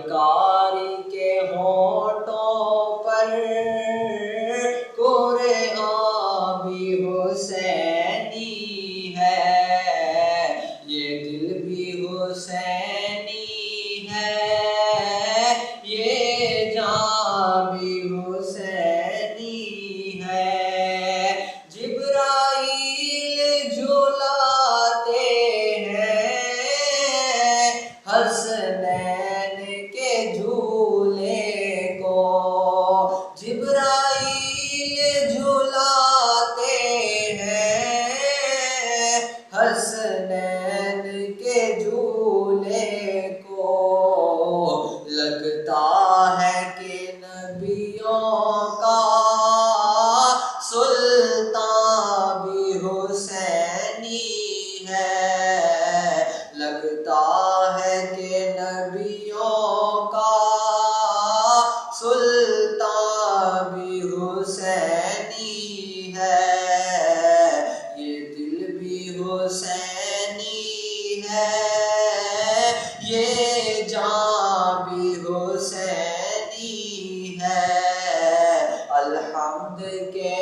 کاری کے ہونٹوں پر قرآن بھی حسینی ہے، یہ دل بھی حسینی ہے، یہ جان بھی حسینی ہے۔ جبرائیل جھلاتے ہیں حسنین کے جھولے کو، جبرائیل جھلاتے ہیں حسنین کے جھولے کو۔ لگتا ہے کہ نبیوں کا سلطان بھی حسینی ہے، لگتا ہے کہ نبیوں کا سلطان بھی حسینی ہے، یہ دل بھی حسینی ہے، یہ جان بھی حسینی ہے۔ الحمد کے